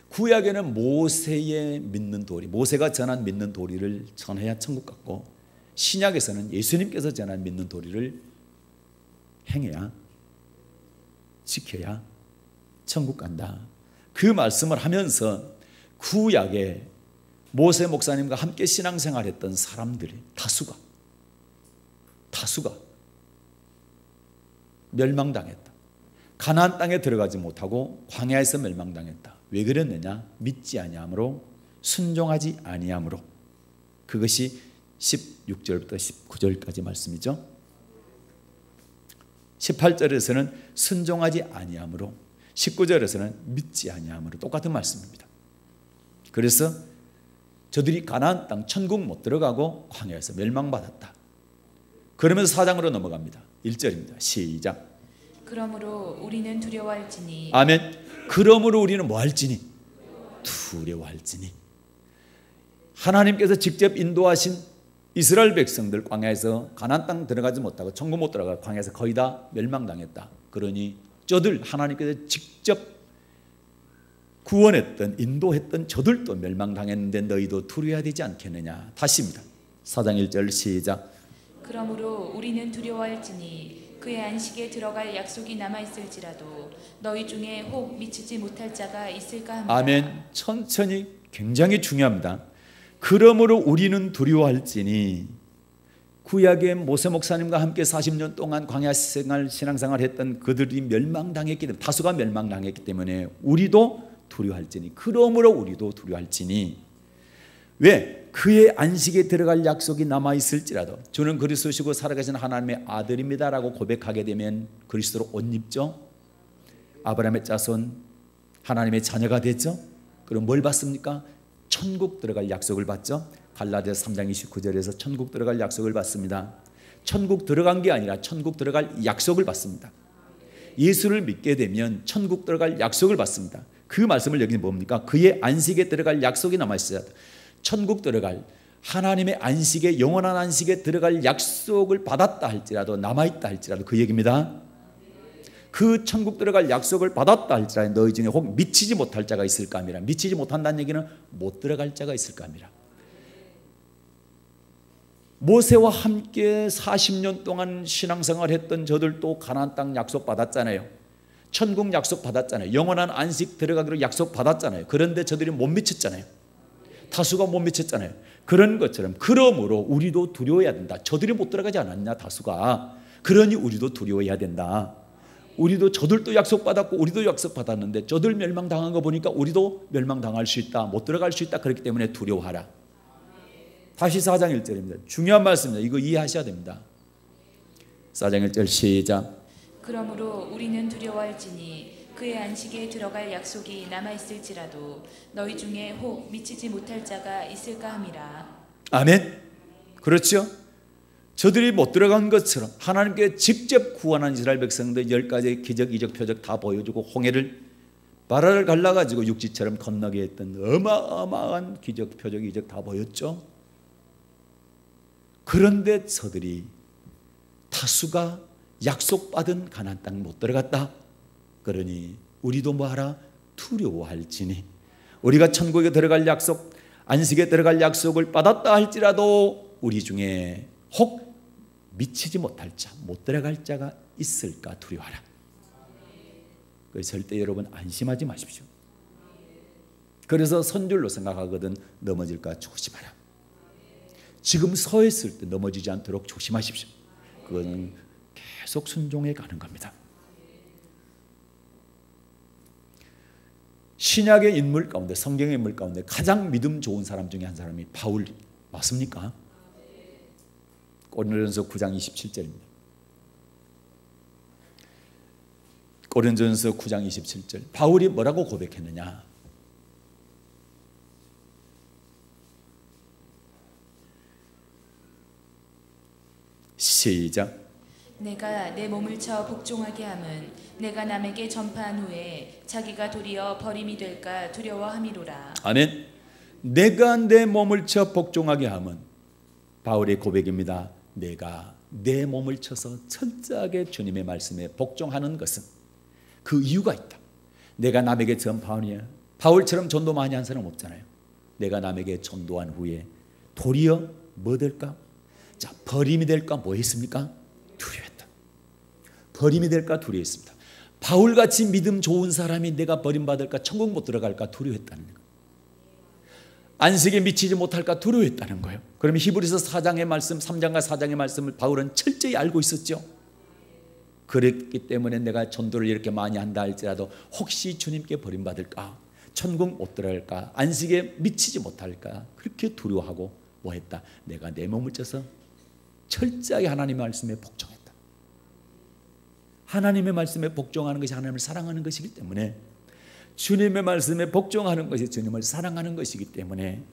S1: 구약에는 모세의 믿는 도리, 모세가 전한 믿는 도리를 전해야 천국 갔고, 신약에서는 예수님께서 전한 믿는 도리를 행해야, 지켜야 천국 간다. 그 말씀을 하면서 구약에 모세 목사님과 함께 신앙생활했던 사람들이 다수가 멸망당했다. 가나안 땅에 들어가지 못하고 광야에서 멸망당했다. 왜 그랬느냐? 믿지 아니함으로, 순종하지 아니함으로. 그것이 16절부터 19절까지 말씀이죠. 18절에서는 순종하지 아니함으로, 19절에서는 믿지 아니함으로. 똑같은 말씀입니다. 그래서 저들이 가나안 땅 천국 못 들어가고 광야에서 멸망받았다. 그러면서 4장으로 넘어갑니다. 1절입니다. 시작.
S2: 그러므로 우리는 두려워할지니.
S1: 아멘. 그러므로 우리는 뭐 할지니? 두려워할지니. 하나님께서 직접 인도하신 이스라엘 백성들 광야에서 가나안 땅 들어가지 못하고 천국 못 들어가 광야에서 거의 다 멸망당했다. 그러니 저들 하나님께서 직접 구원했던, 인도했던 저들도 멸망당했는데 너희도 두려워해야 되지 않겠느냐. 다시입니다. 4장 1절 시작.
S2: 그러므로 우리는 두려워할지니 그의 안식에 들어갈 약속이 남아있을지라도 너희 중에 혹 미치지 못할 자가 있을까 합니다.
S1: 아멘. 천천히, 굉장히 중요합니다. 그러므로 우리는 두려워할지니. 구약의 모세 목사님과 함께 40년 동안 광야 생활, 신앙생활 했던 그들이 멸망당했기 때문에, 다수가 멸망당했기 때문에 우리도 두려워할지니. 그러므로 우리도 두려워할지니. 왜? 그의 안식에 들어갈 약속이 남아있을지라도 저는 그리스도시고 살아계신 하나님의 아들입니다라고 고백하게 되면 그리스도로 옷 입죠. 아브라함의 자손, 하나님의 자녀가 됐죠. 그럼 뭘 받습니까? 천국 들어갈 약속을 받죠. 갈라디아서 3장 29절에서 천국 들어갈 약속을 받습니다. 천국 들어간 게 아니라 천국 들어갈 약속을 받습니다. 예수를 믿게 되면 천국 들어갈 약속을 받습니다. 그 말씀을 여기는 뭡니까? 그의 안식에 들어갈 약속이 남아있어야 돼. 천국 들어갈, 하나님의 안식에, 영원한 안식에 들어갈 약속을 받았다 할지라도, 남아있다 할지라도 그 얘기입니다. 그 천국 들어갈 약속을 받았다 할지라도 너희 중에 혹 미치지 못할 자가 있을까 합니다. 미치지 못한다는 얘기는 못 들어갈 자가 있을까 합니다. 모세와 함께 40년 동안 신앙생활 했던 저들도 가나안 땅 약속 받았잖아요. 천국 약속 받았잖아요. 영원한 안식 들어가기로 약속 받았잖아요. 그런데 저들이 못 미쳤잖아요. 다수가 못 미쳤잖아요. 그런 것처럼 그러므로 우리도 두려워해야 된다. 저들이 못 들어가지 않았냐 다수가. 그러니 우리도 두려워해야 된다. 우리도 저들도 약속받았고 우리도 약속받았는데 저들 멸망당한 거 보니까 우리도 멸망당할 수 있다. 못 들어갈 수 있다. 그렇기 때문에 두려워하라. 다시 4장 1절입니다. 중요한 말씀입니다. 이거 이해하셔야 됩니다. 4장 1절 시작.
S2: 그러므로 우리는 두려워할지니 그의 안식에 들어갈 약속이 남아있을지라도 너희 중에 혹 미치지 못할 자가 있을까 함이라.
S1: 아멘. 그렇죠. 저들이 못 들어간 것처럼 하나님께 직접 구원한 이스라엘 백성들 10가지 기적, 이적, 표적 다 보여주고 홍해를 바다를 갈라가지고 육지처럼 건너게 했던 어마어마한 기적, 표적, 이적 다 보였죠. 그런데 저들이 다수가 약속받은 가나안 땅 못 들어갔다. 그러니 우리도 뭐하라? 두려워할지니. 우리가 천국에 들어갈 약속, 안식에 들어갈 약속을 받았다 할지라도 우리 중에 혹 미치지 못할 자, 못 들어갈 자가 있을까 두려워하라. 그래서 절대 여러분 안심하지 마십시오. 그래서 선줄로 생각하거든 넘어질까 조심하라. 지금 서 있을 때 넘어지지 않도록 조심하십시오. 그거는 계속 순종해 가는 겁니다. 신약의 인물 가운데, 성경의 인물 가운데 가장 믿음 좋은 사람 중에 한 사람이 바울 맞습니까? 고린도전서 9장 27절입니다. 고린도전서 9장 27절. 바울이 뭐라고 고백했느냐? 시작.
S2: 내가 내 몸을 쳐 복종하게 함은 내가 남에게 전파한 후에 자기가 도리어 버림이 될까 두려워함이로라.
S1: 아멘. 내가 내 몸을 쳐 복종하게 함은 바울의 고백입니다. 내가 내 몸을 쳐서 철저하게 주님의 말씀에 복종하는 것은 그 이유가 있다. 내가 남에게 전파하느냐, 바울처럼 전도 많이 한 사람 없잖아요. 내가 남에게 전도한 후에 도리어 뭐 될까? 자, 버림이 될까? 뭐 했습니까? 두려웠다. 버림이 될까? 두려웠습니다. 바울같이 믿음 좋은 사람이 내가 버림받을까? 천국 못 들어갈까? 두려웠다는 거예요. 안식에 미치지 못할까? 두려웠다는 거예요. 그러면 히브리서 4장의 말씀, 3장과 4장의 말씀을 바울은 철저히 알고 있었죠. 그랬기 때문에 내가 전도를 이렇게 많이 한다 할지라도 혹시 주님께 버림받을까? 천국 못 들어갈까? 안식에 미치지 못할까? 그렇게 두려워하고 뭐 했다? 내가 내 몸을 쪄서 철저하게 하나님의 말씀에 복종했다. 하나님의 말씀에 복종하는 것이 하나님을 사랑하는 것이기 때문에, 주님의 말씀에 복종하는 것이 주님을 사랑하는 것이기 때문에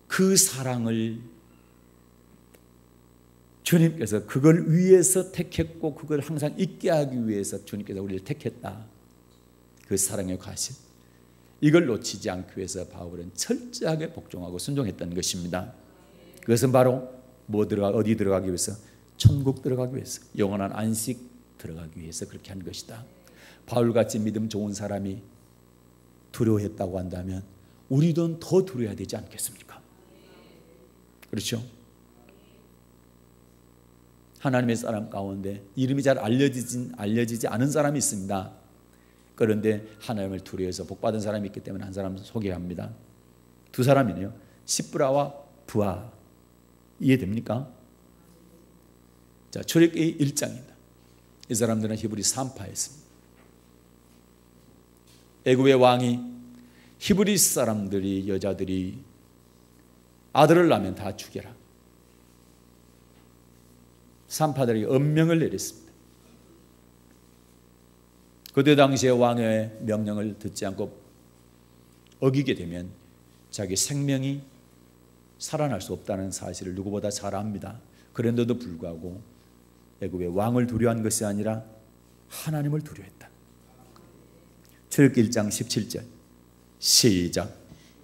S1: 그 사랑을 주님께서 그걸 위해서 택했고 그걸 항상 있게 하기 위해서 주님께서 우리를 택했다. 그 사랑의 과실, 이걸 놓치지 않기 위해서 바울은 철저하게 복종하고 순종했던 것입니다. 그것은 바로 어디 들어가기 위해서? 천국 들어가기 위해서, 영원한 안식 들어가기 위해서 그렇게 한 것이다. 바울같이 믿음 좋은 사람이 두려워했다고 한다면 우리도 더 두려워야 되지 않겠습니까? 그렇죠? 하나님의 사람 가운데 이름이 잘 알려지지 않은 사람이 있습니다. 그런데 하나님을 두려워해서 복받은 사람이 있기 때문에 한 사람 소개합니다. 두 사람이네요. 시브라와 부하. 이해됩니까? 자, 출애굽기 1장입니다. 이 사람들은 히브리 산파였습니다. 애굽의 왕이 히브리 사람들이, 여자들이 아들을 낳으면 다 죽여라. 산파들에게 엄명을 내렸습니다. 그때 당시에 왕의 명령을 듣지 않고 어기게 되면 자기 생명이 살아날 수 없다는 사실을 누구보다 잘 압니다. 그런데도 불구하고 애굽의 왕을 두려워한 것이 아니라 하나님을 두려워했다. 출애굽기 1장 17절 시작.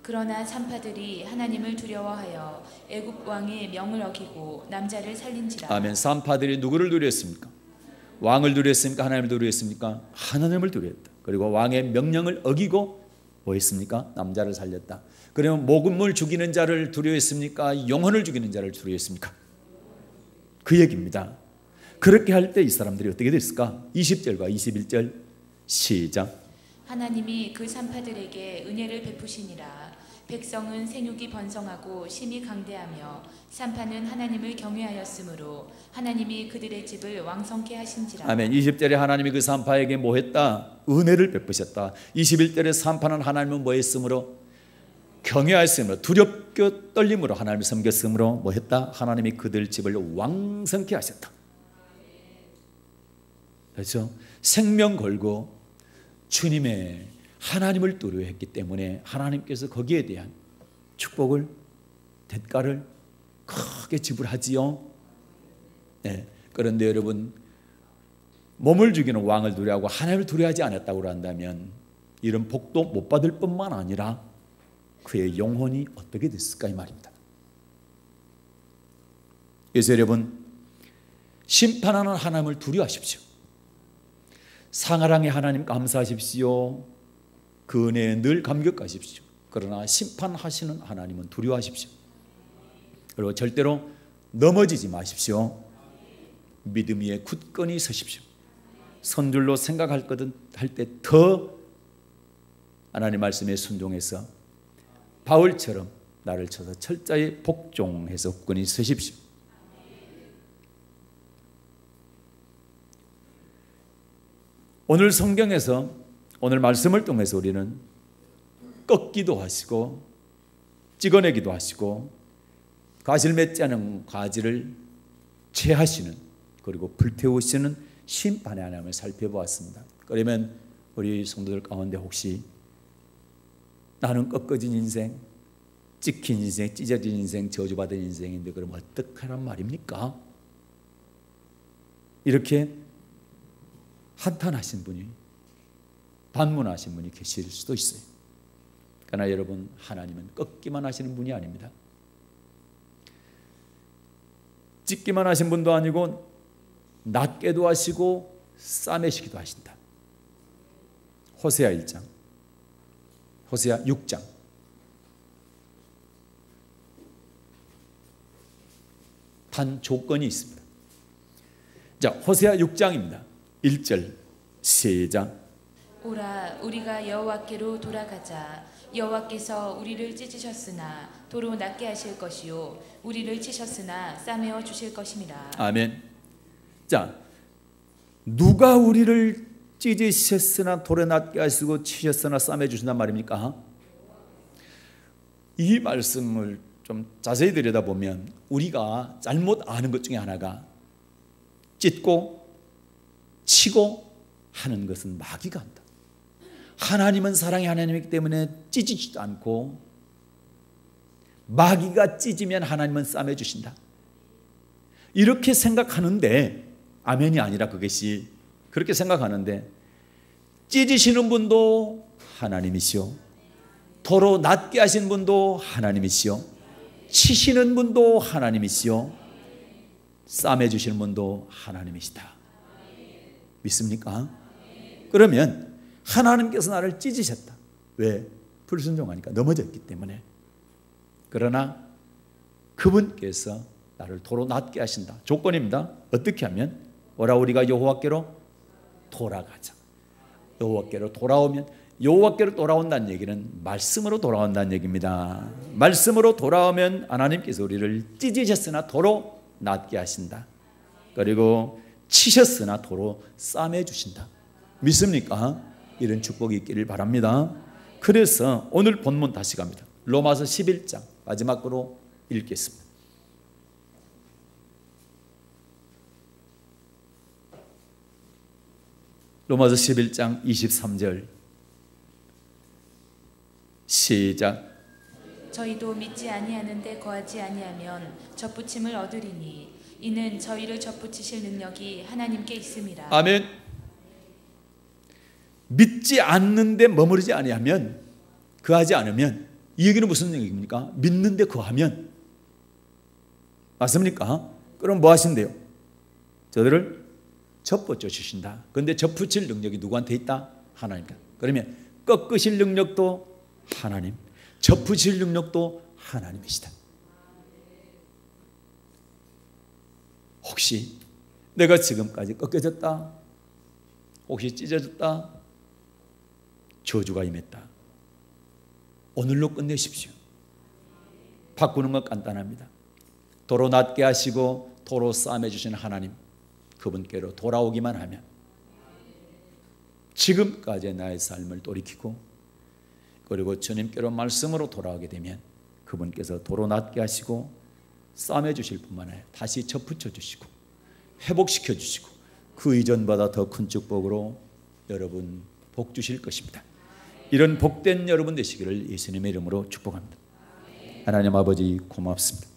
S2: 그러나 산파들이 하나님을 두려워하여 애굽 왕의 명을 어기고 남자를 살린지라.
S1: 아멘. 산파들이 누구를 두려웠습니까? 왕을 두려웠습니까? 하나님을 두려웠습니까? 하나님을 두려웠다. 그리고 왕의 명령을 어기고 뭐 했습니까? 남자를 살렸다. 그러면 목음을 죽이는 자를 두려워했습니까? 영혼을 죽이는 자를 두려워했습니까? 그 얘기입니다. 그렇게 할 때 이 사람들이 어떻게 됐을까? 20절과 21절 시작.
S2: 하나님이 그 산파들에게 은혜를 베푸시니라. 백성은 생육이 번성하고 심히 강대하며 산파는 하나님을 경외하였으므로 하나님이 그들의 집을 왕성케 하신지라. 아멘. 20절에 하나님이 그 산파에게 뭐 했다? 은혜를 베푸셨다. 21절에 산파는 하나님을 뭐 했으므로? 경외하였으므로, 두렵게 떨림으로 하나님을 섬겼으므로 뭐 했다? 하나님이 그들 집을 왕성케 하셨다. 그렇죠? 생명 걸고 주님의 하나님을 두려워했기 때문에 하나님께서 거기에 대한 축복을, 대가를 크게 지불하지요. 네. 그런데 여러분, 몸을 죽이는 왕을 두려워하고 하나님을 두려워하지 않았다고 한다면 이런 복도 못 받을 뿐만 아니라 그의 영혼이 어떻게 됐을까 이 말입니다. 그래서 여러분, 심판하는 하나님을 두려워하십시오. 사랑의 하나님 감사하십시오. 그 은혜에 늘 감격하십시오. 그러나 심판하시는 하나님은 두려워하십시오. 그리고 절대로 넘어지지 마십시오. 믿음 위에 굳건히 서십시오. 선줄로 생각할 것은 할 때 더 하나님 말씀에 순종해서 바울처럼 나를 쳐서 철저히 복종해서 굳건히 서십시오. 오늘 성경에서, 오늘 말씀을 통해서 우리는 꺾기도 하시고 찍어내기도 하시고 가시를 맺지 않은 가지를 제하시는, 그리고 불태우시는 심판의 하나님을 살펴보았습니다. 그러면 우리 성도들 가운데 혹시 나는 꺾어진 인생, 찍힌 인생, 찢어진 인생, 저주받은 인생인데 그럼 어떡하란 말입니까? 이렇게 한탄하신 분이, 반문하신 분이 계실 수도 있어요. 그러나 여러분, 하나님은 꺾기만 하시는 분이 아닙니다.
S1: 찢기만 하신 분도 아니고 낮게도 하시고 싸매시기도 하신다. 호세아 1장, 호세아 6장. 단 조건이 있습니다. 자, 호세아 6장입니다. 1절 시작.
S2: 오라 우리가 여호와께로 돌아가자. 여호와께서 우리를 찢으셨으나 도로 낫게 하실 것이요 우리를 치셨으나 싸매어 주실 것임이라.
S1: 아멘. 자, 누가 우리를 찢으셨으나 도로 낫게 하시고 치셨으나 싸매 주신단 말입니까? 이 말씀을 좀 자세히 들여다보면 우리가 잘못 아는 것 중에 하나가 찢고 치고 하는 것은 마귀가 한다. 하나님은 사랑의 하나님이기 때문에 찢지지도 않고 마귀가 찢으면 하나님은 싸매 주신다. 이렇게 생각하는데 아멘이 아니라 그것이 그렇게 생각하는데 찢으시는 분도 하나님이시오. 도로 낫게 하신 분도 하나님이시오. 치시는 분도 하나님이시오. 싸매 주시는 분도 하나님이시다. 믿습니까? 그러면 하나님께서 나를 찢으셨다. 왜? 불순종하니까 넘어졌기 때문에. 그러나 그분께서 나를 도로 낫게 하신다. 조건입니다. 어떻게 하면? 오라 우리가 여호와께로 돌아가자. 여호와께로 돌아오면, 여호와께로 돌아온다는 얘기는 말씀으로 돌아온다는 얘기입니다. 말씀으로 돌아오면 하나님께서 우리를 찢으셨으나 도로 낫게 하신다. 그리고 치셨으나 도로 싸매 주신다. 믿습니까? 이런 축복이 있기를 바랍니다. 그래서 오늘 본문 다시 갑니다. 로마서 11장 마지막으로 읽겠습니다. 로마서 11장 23절 시작.
S2: 저희도 믿지 아니하는데 거하지 아니하면 접붙임을 얻으리니 이는 저희를 접붙이실 능력이 하나님께 있음이라.
S1: 아멘. 믿지 않는데 머무르지 아니하면, 거하지 않으면, 이 얘기는 무슨 얘기입니까? 믿는데 거하면, 맞습니까? 그럼 뭐 하신대요? 저들을 접붙여 주신다. 그런데 접붙일 능력이 누구한테 있다? 하나님께. 그러면 꺾으실 능력도 하나님, 접붙일 능력도 하나님이시다. 혹시 내가 지금까지 꺾여졌다, 혹시 찢어졌다, 저주가 임했다, 오늘로 끝내십시오. 바꾸는 건 간단합니다. 도로 낫게 하시고 도로 싸매 주시는 하나님, 그분께로 돌아오기만 하면, 지금까지의 나의 삶을 돌이키고 그리고 주님께로 말씀으로 돌아오게 되면 그분께서 도로 낫게 하시고 싸매 주실 뿐만 아니라 다시 접붙여 주시고 회복시켜 주시고 그 이전보다 더 큰 축복으로 여러분 복 주실 것입니다. 이런 복된 여러분 되시기를 예수님의 이름으로 축복합니다. 하나님 아버지 고맙습니다.